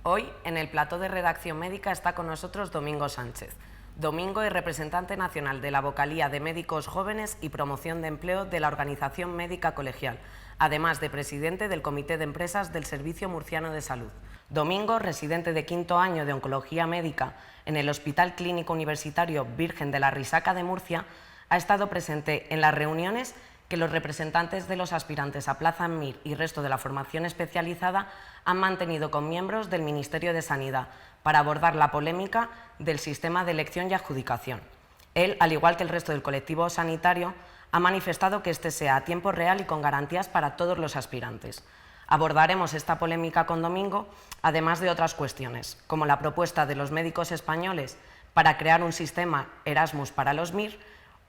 Hoy, en el plató de redacción médica, está con nosotros Domingo Sánchez. Domingo es representante nacional de la Vocalía de Médicos Jóvenes y Promoción de Empleo de la Organización Médica Colegial, además de presidente del Comité de Empresas del Servicio Murciano de Salud. Domingo, residente de quinto año de Oncología Médica en el Hospital Clínico Universitario Virgen de la Risaca de Murcia, ha estado presente en las reuniones que los representantes de los aspirantes a plaza en MIR y resto de la formación especializada han mantenido con miembros del Ministerio de Sanidad para abordar la polémica del sistema de elección y adjudicación. Él, al igual que el resto del colectivo sanitario, ha manifestado que este sea a tiempo real y con garantías para todos los aspirantes. Abordaremos esta polémica con Domingo, además de otras cuestiones, como la propuesta de los médicos españoles para crear un sistema Erasmus para los MIR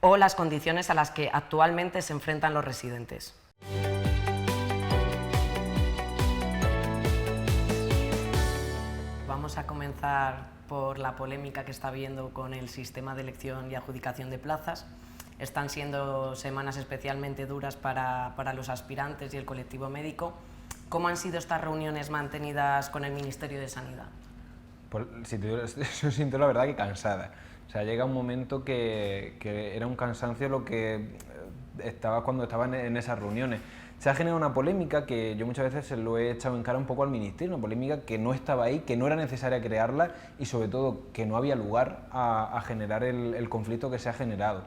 o las condiciones a las que actualmente se enfrentan los residentes. Vamos a comenzar por la polémica que está habiendo con el sistema de elección y adjudicación de plazas. Están siendo semanas especialmente duras para los aspirantes y el colectivo médico. ¿Cómo han sido estas reuniones mantenidas con el Ministerio de Sanidad? Pues, si te siento la verdad que cansada. O sea, llega un momento que era un cansancio lo que estaba cuando estaban en esas reuniones. Se ha generado una polémica que yo muchas veces se lo he echado en cara un poco al Ministerio, una polémica que no estaba ahí, que no era necesaria crearla y sobre todo que no había lugar a generar el conflicto que se ha generado.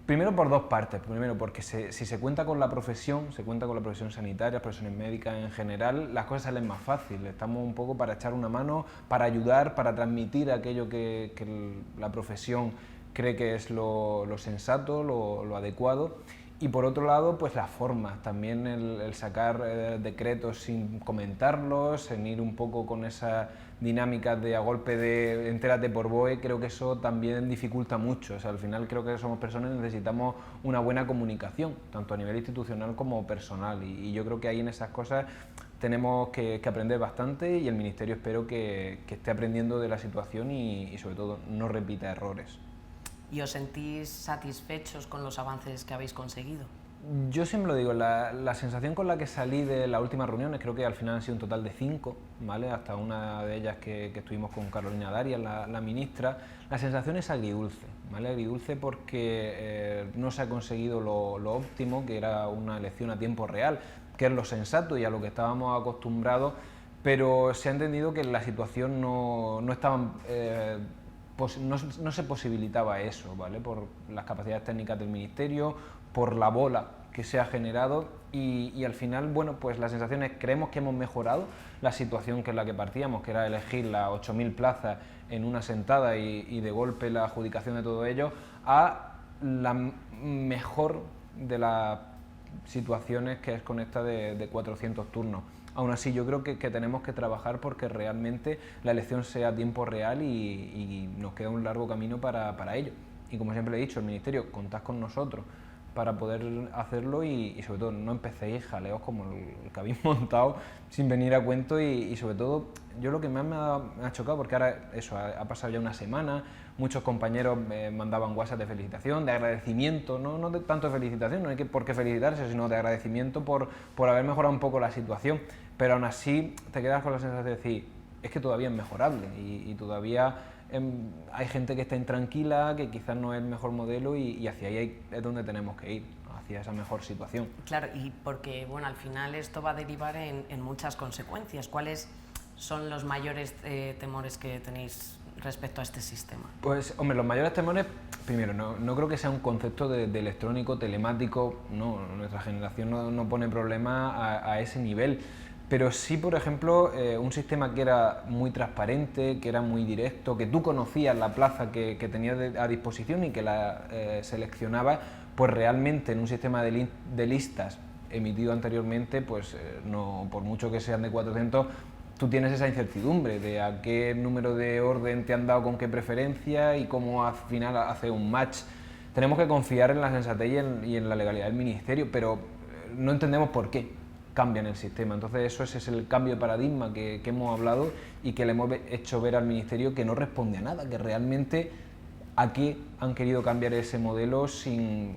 Primero por dos partes, primero porque si se cuenta con la profesión, sanitaria, profesiones médicas en general, las cosas salen más fáciles, estamos un poco para echar una mano, para ayudar, para transmitir aquello que la profesión cree que es lo sensato, lo adecuado. Y por otro lado, pues las formas, también el sacar decretos sin comentarlos, en ir un poco con esa dinámica de a golpe de entérate por BOE, creo que eso también dificulta mucho. O sea, al final creo que somos personas y necesitamos una buena comunicación, tanto a nivel institucional como personal. Y yo creo que ahí en esas cosas tenemos que aprender bastante y el Ministerio espero que esté aprendiendo de la situación y sobre todo no repita errores. ¿Y os sentís satisfechos con los avances que habéis conseguido? Yo siempre lo digo, la sensación con la que salí de las últimas reuniones, creo que al final han sido un total de 5, ¿vale? Hasta una de ellas que estuvimos con Carolina Darias, la ministra, la sensación es agridulce, ¿vale? Agridulce porque no se ha conseguido lo óptimo, que era una elección a tiempo real, que es lo sensato y a lo que estábamos acostumbrados, pero se ha entendido que la situación no se posibilitaba eso, ¿vale? Por las capacidades técnicas del Ministerio, por la bola que se ha generado y al final, bueno, pues la sensación es creemos que hemos mejorado la situación que es la que partíamos, que era elegir las 8.000 plazas en una sentada y de golpe la adjudicación de todo ello, a la mejor de las situaciones que es con esta de 400 turnos. Aún así, yo creo que tenemos que trabajar porque realmente la elección sea a tiempo real y nos queda un largo camino para ello. Y como siempre he dicho, el Ministerio, contad con nosotros para poder hacerlo y sobre todo no empecéis jaleos como el que habéis montado sin venir a cuento y sobre todo yo lo que más me ha chocado, porque ahora eso ha pasado ya una semana, muchos compañeros me mandaban WhatsApp de felicitación, de agradecimiento, no de tanto de felicitación, no hay por qué felicitarse, sino de agradecimiento por haber mejorado un poco la situación, pero aún así te quedas con la sensación de decir, es que todavía es mejorable y todavía hay gente que está intranquila, que quizás no es el mejor modelo y hacia ahí es donde tenemos que ir, hacia esa mejor situación. Claro, y porque bueno, al final esto va a derivar en muchas consecuencias. ¿Cuáles son los mayores temores que tenéis respecto a este sistema? Pues, hombre, los mayores temores, primero, no creo que sea un concepto de electrónico, telemático, no, nuestra generación no pone problema a ese nivel. Pero sí, por ejemplo, un sistema que era muy transparente, que era muy directo, que tú conocías la plaza que tenías a disposición y que la seleccionabas, pues realmente en un sistema de listas emitido anteriormente, pues no, por mucho que sean de 400, tú tienes esa incertidumbre de a qué número de orden te han dado con qué preferencia y cómo al final hace un match. Tenemos que confiar en la sensatez y en la legalidad del Ministerio, pero no entendemos por qué cambian el sistema. Entonces ese es el cambio de paradigma que hemos hablado y que le hemos hecho ver al Ministerio que no responde a nada, que realmente aquí han querido cambiar ese modelo sin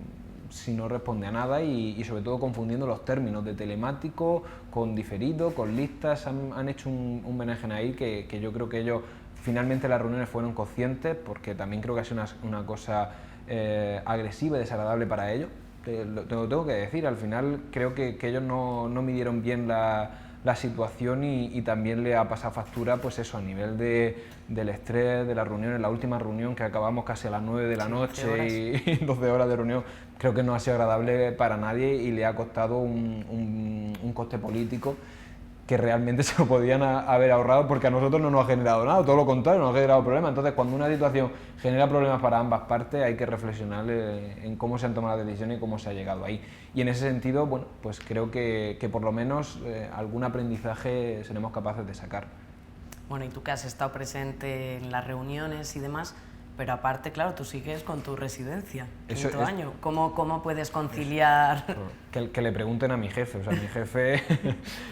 si no responde a nada y sobre todo confundiendo los términos de telemático con diferido, con listas. Han hecho un berenjena ahí que yo creo que ellos finalmente las reuniones fueron conscientes, porque también creo que ha sido una cosa agresiva y desagradable para ellos. Lo tengo que decir, al final creo que ellos no midieron bien la situación y también le ha pasado factura, pues eso, a nivel del estrés de las reuniones. La última reunión, que acabamos casi a las 9 de la noche y 12 horas de reunión, creo que no ha sido agradable para nadie y le ha costado un coste político que realmente se lo podían haber ahorrado, porque a nosotros no nos ha generado nada, todo lo contrario, nos ha generado problemas. Entonces, cuando una situación genera problemas para ambas partes, hay que reflexionar en cómo se han tomado las decisiones y cómo se ha llegado ahí. Y en ese sentido, bueno, pues creo que por lo menos algún aprendizaje seremos capaces de sacar. Bueno, y tú que has estado presente en las reuniones y demás, pero aparte, claro, tú sigues con tu residencia, quinto año. ¿Cómo puedes conciliar? Que le pregunten a mi jefe. O sea, mi jefe,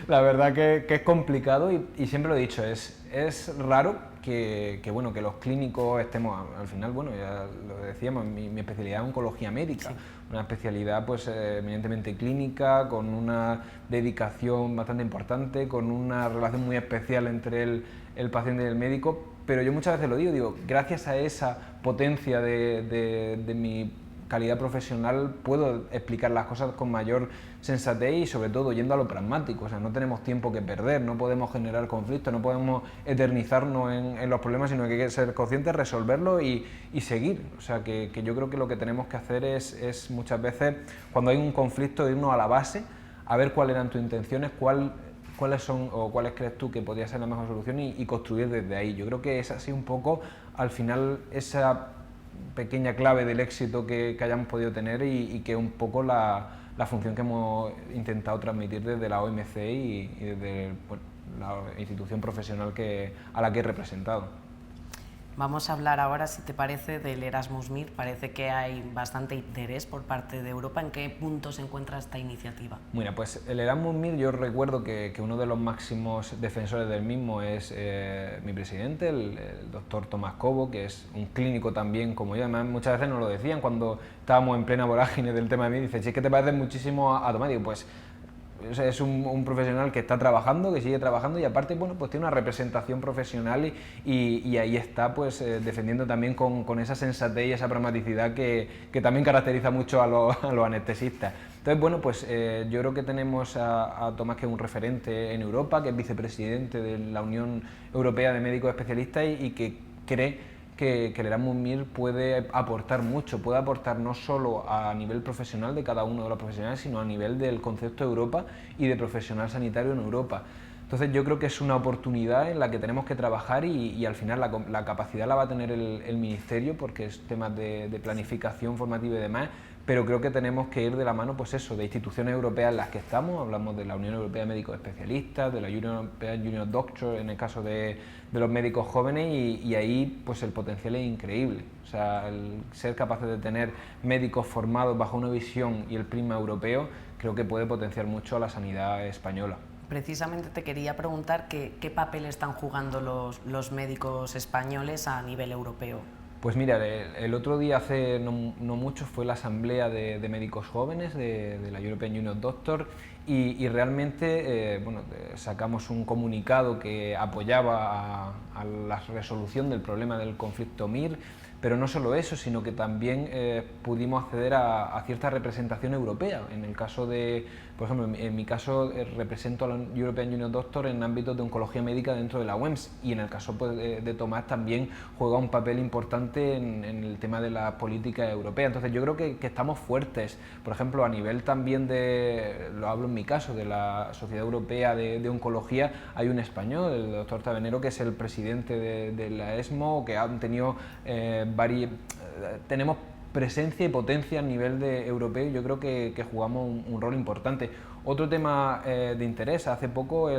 la verdad que es complicado y siempre lo he dicho, es raro que los clínicos estemos, al final, bueno, ya lo decíamos, mi especialidad es oncología médica, sí. Una especialidad pues eminentemente clínica, con una dedicación bastante importante, con una relación muy especial entre el paciente y el médico. Pero yo muchas veces lo digo, gracias a esa potencia de mi calidad profesional puedo explicar las cosas con mayor sensatez y sobre todo yendo a lo pragmático. O sea, no tenemos tiempo que perder, no podemos generar conflictos, no podemos eternizarnos en los problemas, sino que hay que ser conscientes, resolverlos y seguir. O sea, que yo creo que lo que tenemos que hacer es muchas veces, cuando hay un conflicto, irnos a la base, a ver cuáles eran tus intenciones, cuáles son o cuáles crees tú que podría ser la mejor solución y construir desde ahí. Yo creo que es así un poco, al final, esa pequeña clave del éxito que hayamos podido tener y que es un poco la función que hemos intentado transmitir desde la OMC y desde la institución profesional a la que he representado. Vamos a hablar ahora, si te parece, del Erasmus Mir. Parece que hay bastante interés por parte de Europa. ¿En qué punto se encuentra esta iniciativa? Mira, pues el Erasmus Mir, yo recuerdo que uno de los máximos defensores del mismo es mi presidente, el doctor Tomás Cobo, que es un clínico también como yo. Además, muchas veces nos lo decían cuando estábamos en plena vorágine del tema de mí. Dice, si es que te parece muchísimo a Tomás. Digo, pues es un profesional que está trabajando, que sigue trabajando y aparte, bueno, pues tiene una representación profesional y ahí está, pues defendiendo también con esa sensatez y esa pragmaticidad que también caracteriza mucho a los anestesistas. Entonces, bueno, pues yo creo que tenemos a Tomás, que es un referente en Europa, que es vicepresidente de la Unión Europea de Médicos Especialistas y que cree que el Erasmus Mir puede aportar mucho, puede aportar no solo a nivel profesional de cada uno de los profesionales, sino a nivel del concepto de Europa y de profesional sanitario en Europa. Entonces yo creo que es una oportunidad en la que tenemos que trabajar y al final la capacidad la va a tener el Ministerio, porque es temas de planificación formativa y demás, pero creo que tenemos que ir de la mano, pues eso, de instituciones europeas en las que estamos. Hablamos de la Unión Europea de Médicos Especialistas, de la European Junior Doctor en el caso de los médicos jóvenes y ahí pues el potencial es increíble. O sea, el ser capaces de tener médicos formados bajo una visión y el prisma europeo creo que puede potenciar mucho a la sanidad española. Precisamente te quería preguntar qué papel están jugando los médicos españoles a nivel europeo. Pues mira, el otro día, hace no mucho, fue la asamblea de médicos jóvenes de la European Junior Doctor y realmente sacamos un comunicado que apoyaba a la resolución del problema del conflicto Mir, pero no solo eso, sino que también pudimos acceder a cierta representación europea. En el caso de, por ejemplo, en mi caso represento a la European Junior Doctor en ámbitos de oncología médica dentro de la UEMS y en el caso pues, de Tomás también juega un papel importante en el tema de la política europea. Entonces yo creo que estamos fuertes. Por ejemplo, a nivel también lo hablo en mi caso, de la Sociedad Europea de Oncología, hay un español, el doctor Tabenero, que es el presidente de la ESMO, que han tenido tenemos presencia y potencia a nivel europeo y yo creo que jugamos un rol importante. Otro tema de interés, hace poco a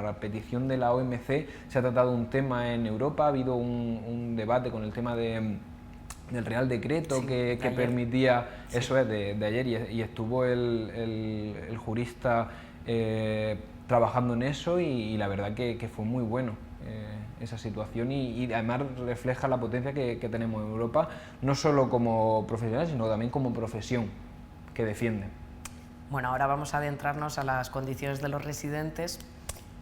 la petición de la OMC se ha tratado un tema en Europa, ha habido un debate con el tema del Real Decreto, sí, que permitía, sí. Eso es, de ayer, y estuvo el jurista trabajando en eso y la verdad que fue muy bueno esa situación y además refleja la potencia que tenemos en Europa, no solo como profesionales, sino también como profesión que defiende. Bueno, ahora vamos a adentrarnos a las condiciones de los residentes.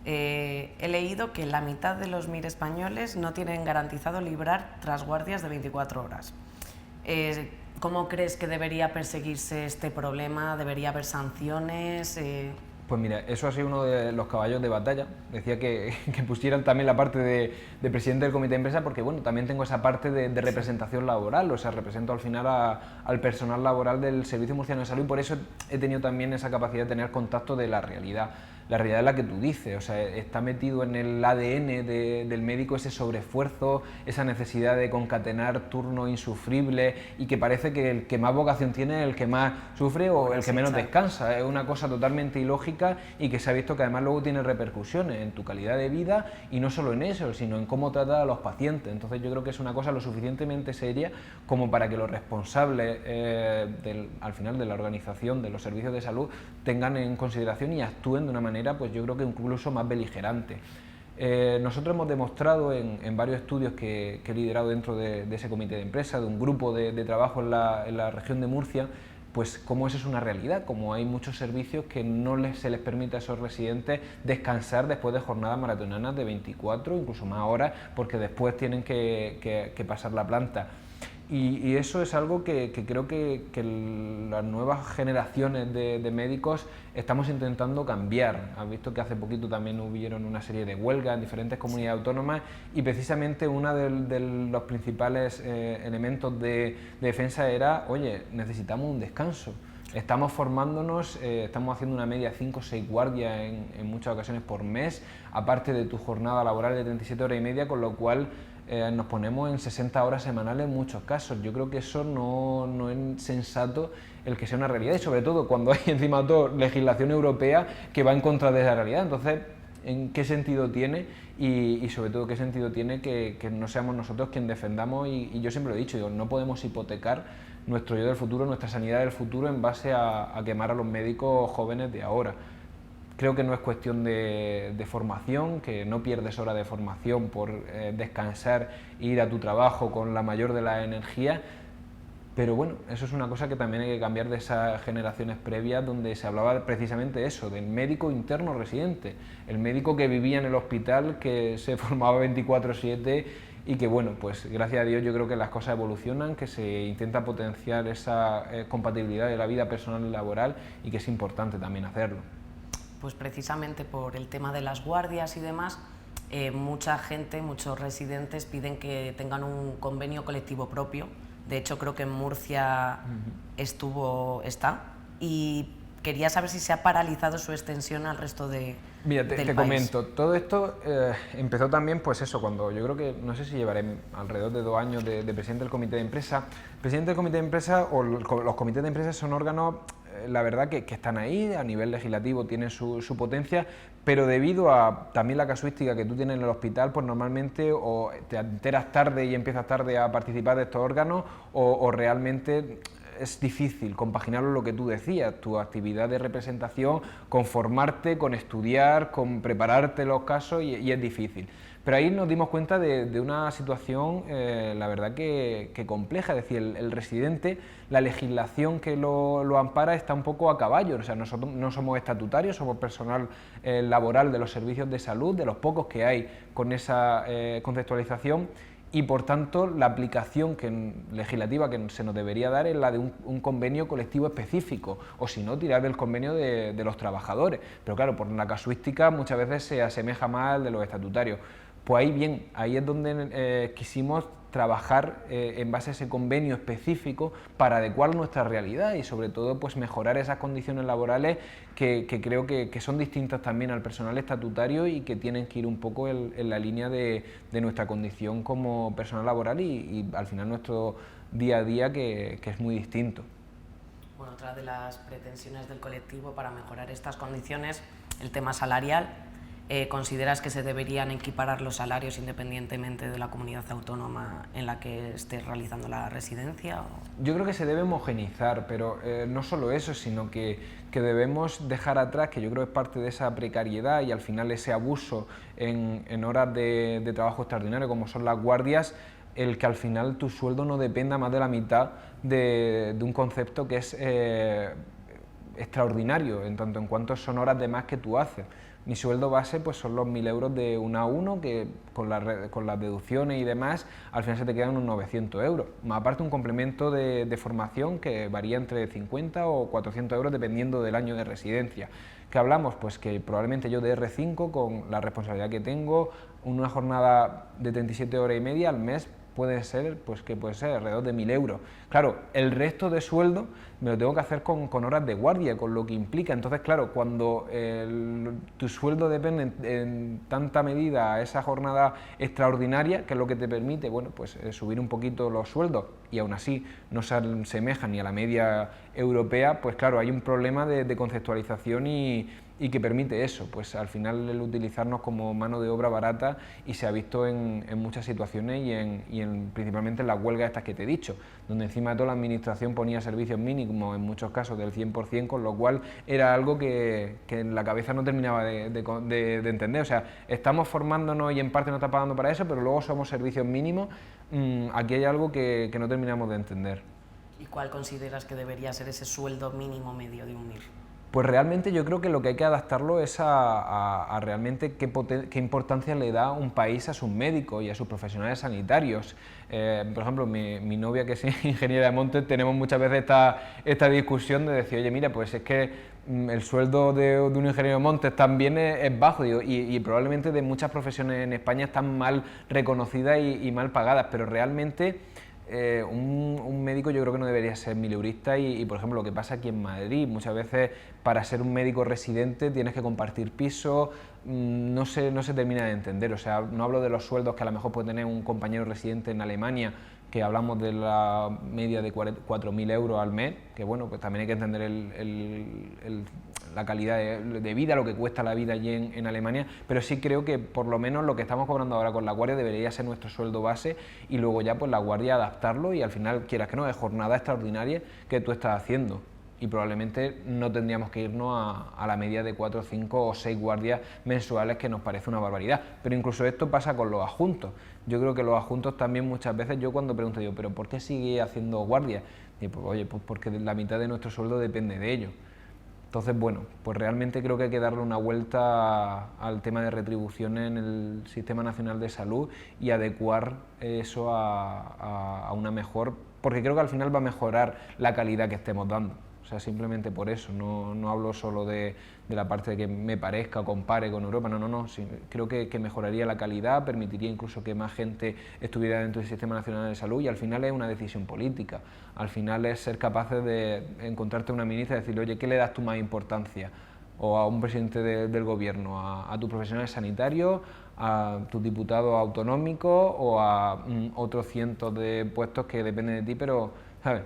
He leído que la mitad de los MIR españoles no tienen garantizado librar tras guardias de 24 horas. ¿Cómo crees que debería perseguirse este problema? ¿Debería haber sanciones? Pues mira, eso ha sido uno de los caballos de batalla. Decía que pusieran también la parte de presidente del comité de empresa, porque bueno, también tengo esa parte de representación laboral, o sea, represento al final al personal laboral del Servicio Murciano de Salud y por eso he tenido también esa capacidad de tener contacto de la realidad es la que tú dices, o sea, está metido en el ADN del médico ese sobreesfuerzo, esa necesidad de concatenar turnos insufribles y que parece que el que más vocación tiene es el que más sufre o el que menos descansa. Es una cosa totalmente ilógica y que se ha visto que además luego tiene repercusiones en tu calidad de vida y no solo en eso, sino en cómo tratar a los pacientes. Entonces yo creo que es una cosa lo suficientemente seria como para que los responsables al final de la organización de los servicios de salud tengan en consideración y actúen de una manera pues yo creo que incluso más beligerante. Nosotros hemos demostrado en varios estudios que he liderado dentro de ese comité de empresa, de un grupo de trabajo en la región de Murcia, pues cómo eso es una realidad, como hay muchos servicios que no se les permite a esos residentes descansar después de jornadas maratonianas de 24, incluso más horas, porque después tienen que pasar la planta. Y eso es algo que creo que las nuevas generaciones de médicos estamos intentando cambiar. Has visto que hace poquito también hubieron una serie de huelgas en diferentes comunidades autónomas y precisamente uno de los principales elementos de defensa era, oye, necesitamos un descanso. Estamos formándonos, estamos haciendo una media 5 o 6 guardias en muchas ocasiones por mes, aparte de tu jornada laboral de 37 horas y media, con lo cual nos ponemos en 60 horas semanales en muchos casos. Yo creo que eso no es sensato el que sea una realidad y sobre todo cuando hay encima de todo legislación europea que va en contra de esa realidad. Entonces, ¿en qué sentido tiene? Y sobre todo, ¿qué sentido tiene que no seamos nosotros quien defendamos? Y yo siempre lo he dicho, no podemos hipotecar nuestro yo del futuro, nuestra sanidad del futuro en base a quemar a los médicos jóvenes de ahora. Creo que no es cuestión de formación, que no pierdes horas de formación por descansar e ir a tu trabajo con la mayor de las energías, pero bueno, eso es una cosa que también hay que cambiar de esas generaciones previas donde se hablaba precisamente eso, del médico interno residente, el médico que vivía en el hospital, que se formaba 24/7 y que bueno, pues gracias a Dios yo creo que las cosas evolucionan, que se intenta potenciar esa compatibilidad de la vida personal y laboral y que es importante también hacerlo. Pues precisamente por el tema de las guardias y demás, mucha gente, muchos residentes piden que tengan un convenio colectivo propio. De hecho, creo que en Murcia está, y quería saber si se ha paralizado su extensión al resto del Mira, país. Te comento, todo esto empezó también, pues eso, cuando yo creo que, no sé si llevaré alrededor de 2 años de presidente del comité de empresa. El presidente del comité de empresa o los comités de empresa son órganos, la verdad que están ahí, a nivel legislativo tienen su potencia, pero debido a también la casuística que tú tienes en el hospital, pues normalmente o te enteras tarde y empiezas tarde a participar de estos órganos o realmente es difícil compaginarlo lo que tú decías, tu actividad de representación, con formarte, con estudiar, con prepararte los casos y es difícil. Pero ahí nos dimos cuenta de una situación, la verdad que compleja, es decir, el residente, la legislación que lo ampara está un poco a caballo, o sea, nosotros no somos estatutarios, somos personal laboral de los servicios de salud, de los pocos que hay con esa conceptualización, y por tanto la aplicación legislativa que se nos debería dar es la de un convenio colectivo específico, o si no, tirar del convenio de los trabajadores. Pero claro, por la casuística muchas veces se asemeja más al de los estatutarios. Pues ahí es donde quisimos trabajar en base a ese convenio específico para adecuar nuestra realidad y sobre todo pues mejorar esas condiciones laborales que creo que son distintas también al personal estatutario y que tienen que ir un poco en la línea de nuestra condición como personal laboral y al final nuestro día a día que es muy distinto. Bueno, otra de las pretensiones del colectivo para mejorar estas condiciones, el tema salarial. ¿consideras que se deberían equiparar los salarios independientemente de la comunidad autónoma en la que estés realizando la residencia? Yo creo que se debe homogeneizar, pero no solo eso, sino que debemos dejar atrás, que yo creo que es parte de esa precariedad y al final ese abuso en horas de trabajo extraordinario, como son las guardias, el que al final tu sueldo no dependa más de la mitad de un concepto que es extraordinario, en tanto en cuanto son horas de más que tú haces. Mi sueldo base pues son los 1.000 euros de 1 a 1, que con las deducciones y demás, al final se te quedan unos 900 euros. Más aparte un complemento de formación que varía entre 50 o 400 euros dependiendo del año de residencia. ¿Qué hablamos? Pues que probablemente yo de R5, con la responsabilidad que tengo, una jornada de 37 horas y media al mes, puede ser alrededor de 1.000 euros. Claro, el resto de sueldo me lo tengo que hacer con horas de guardia, con lo que implica. Entonces, claro, cuando tu sueldo depende en tanta medida a esa jornada extraordinaria, que es lo que te permite, bueno, pues subir un poquito los sueldos, y aún así no se asemejan ni a la media europea, pues claro, hay un problema de conceptualización y que permite eso, pues al final el utilizarnos como mano de obra barata, y se ha visto en muchas situaciones y principalmente en las huelgas estas que te he dicho, donde encima de todo la administración ponía servicios mínimos en muchos casos del 100%, con lo cual era algo que en la cabeza no terminaba de entender. O sea, estamos formándonos y en parte no está pagando para eso, pero luego somos servicios mínimos. Aquí hay algo que no terminamos de entender. ¿Y cuál consideras que debería ser ese sueldo mínimo medio de un MIR? Pues realmente yo creo que lo que hay que adaptarlo es a realmente qué importancia le da un país a sus médicos y a sus profesionales sanitarios. Por ejemplo, mi novia, que es ingeniera de montes, tenemos muchas veces esta discusión de decir, oye, mira, pues es que el sueldo de un ingeniero de montes también es bajo, y probablemente de muchas profesiones en España están mal reconocidas y mal pagadas, pero realmente un médico yo creo que no debería ser mileurista y, por ejemplo, lo que pasa aquí en Madrid, muchas veces para ser un médico residente tienes que compartir piso, no se termina de entender. O sea, no hablo de los sueldos que a lo mejor puede tener un compañero residente en Alemania, que hablamos de la media de 4.000 euros al mes, que bueno, pues también hay que entender la calidad de vida, lo que cuesta la vida allí en Alemania, pero sí creo que por lo menos lo que estamos cobrando ahora con la guardia debería ser nuestro sueldo base, y luego ya pues la guardia adaptarlo, y al final, quieras que no, es jornada extraordinaria que tú estás haciendo. Y probablemente no tendríamos que irnos a la media de 4, 5 o 6 guardias mensuales, que nos parece una barbaridad. Pero incluso esto pasa con los adjuntos. Yo creo que los adjuntos también muchas veces, yo cuando pregunto, digo, ¿pero por qué sigue haciendo guardias? Y pues, oye, pues porque la mitad de nuestro sueldo depende de ello. Entonces, bueno, pues realmente creo que hay que darle una vuelta al tema de retribuciones en el Sistema Nacional de Salud y adecuar eso a una mejor, porque creo que al final va a mejorar la calidad que estemos dando. O sea, simplemente por eso, no hablo solo de la parte de que me parezca o compare con Europa, no, sí, creo que mejoraría la calidad, permitiría incluso que más gente estuviera dentro del Sistema Nacional de Salud, y al final es una decisión política. Al final es ser capaces de encontrarte a una ministra y decirle, oye, ¿qué le das tú más importancia? O a un presidente del gobierno, a tus profesionales sanitarios, a tus diputados autonómicos o a otros cientos de puestos que dependen de ti, pero, ¿sabes?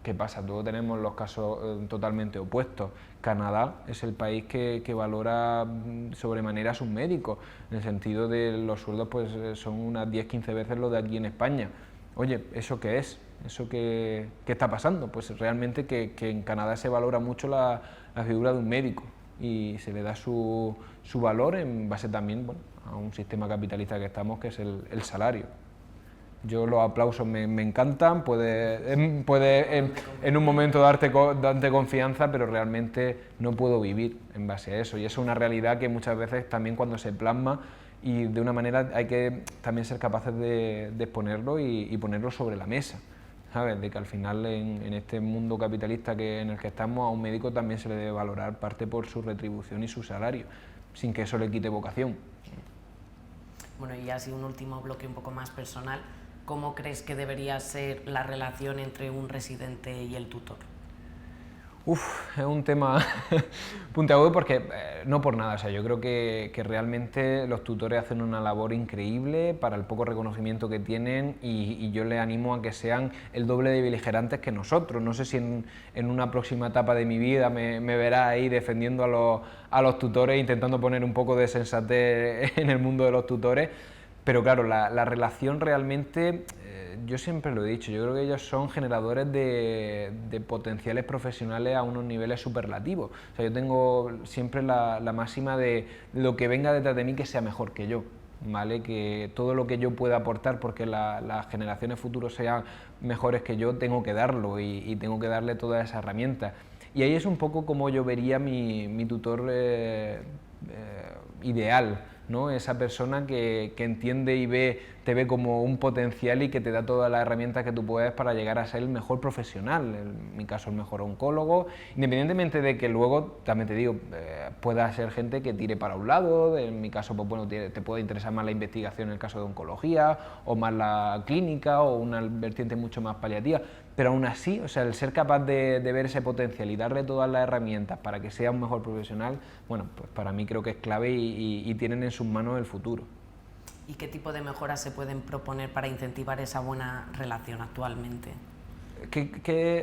¿Qué pasa? Luego tenemos los casos totalmente opuestos. Canadá es el país que valora sobremanera a sus médicos, en el sentido de los sueldos pues son unas 10-15 veces los de aquí en España. Oye, ¿eso qué es? ¿Eso qué está pasando? Pues realmente que en Canadá se valora mucho la figura de un médico y se le da su valor en base también, bueno, a un sistema capitalista que estamos, que es el salario. Yo los aplausos me encantan, puede en un momento darte confianza, pero realmente no puedo vivir en base a eso, y eso es una realidad que muchas veces también cuando se plasma, y de una manera hay que también ser capaces de exponerlo y ponerlo sobre la mesa, ¿sabes? De que al final en este mundo capitalista en el que estamos, a un médico también se le debe valorar parte por su retribución y su salario, sin que eso le quite vocación. Bueno, y así un último bloque un poco más personal. ¿Cómo crees que debería ser la relación entre un residente y el tutor? Es un tema puntiagudo porque no por nada, o sea, yo creo que realmente los tutores hacen una labor increíble para el poco reconocimiento que tienen y yo les animo a que sean el doble de beligerantes que nosotros. No sé si en una próxima etapa de mi vida me verá ahí defendiendo a los tutores, intentando poner un poco de sensatez en el mundo de los tutores, pero claro, la relación realmente, yo siempre lo he dicho, yo creo que ellos son generadores de potenciales profesionales a unos niveles superlativos. O sea, yo tengo siempre la máxima de lo que venga detrás de mí que sea mejor que yo, ¿vale? Que todo lo que yo pueda aportar porque las generaciones futuras sean mejores que yo, tengo que darlo y tengo que darle todas esas herramientas. Y ahí es un poco como yo vería mi tutor ideal, ¿no? Esa persona que entiende y te ve como un potencial y que te da todas las herramientas que tú puedes para llegar a ser el mejor profesional, en mi caso el mejor oncólogo, independientemente de que luego, también te digo, pueda ser gente que tire para un lado, en mi caso, pues bueno, te puede interesar más la investigación en el caso de oncología, o más la clínica, o una vertiente mucho más paliativa, pero aún así, o sea, el ser capaz de ver ese potencial y darle todas las herramientas para que sea un mejor profesional, bueno, pues para mí creo que es clave y tienen en sus manos el futuro. ¿Y qué tipo de mejoras se pueden proponer para incentivar esa buena relación actualmente?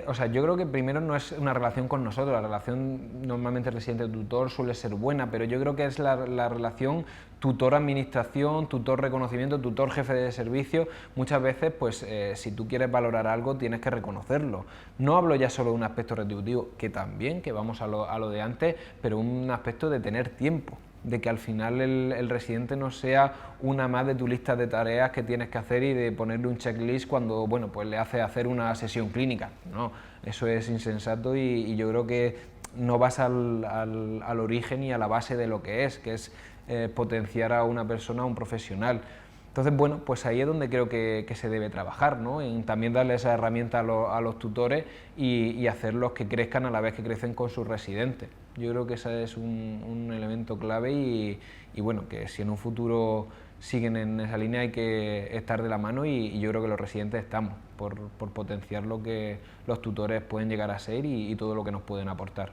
O sea, yo creo que primero no es una relación con nosotros, la relación normalmente residente-tutor suele ser buena, pero yo creo que es la relación tutor-administración, tutor-reconocimiento, tutor-jefe de servicio. Muchas veces, pues, si tú quieres valorar algo, tienes que reconocerlo. No hablo ya solo de un aspecto retributivo, que también, que vamos a lo de antes, pero un aspecto de tener tiempo, de que al final el residente no sea una más de tu lista de tareas que tienes que hacer y de ponerle un checklist cuando, bueno, pues le hace hacer una sesión clínica. No, eso es insensato y yo creo que no vas al origen y a la base de lo que es potenciar a una persona, a un profesional. Entonces, bueno, pues ahí es donde creo que se debe trabajar, ¿no? En también darle esa herramienta a los tutores y hacerlos que crezcan a la vez que crecen con sus residentes. Yo creo que ese es un elemento clave y bueno, que si en un futuro siguen en esa línea hay que estar de la mano y yo creo que los residentes estamos por potenciar lo que los tutores pueden llegar a ser y todo lo que nos pueden aportar.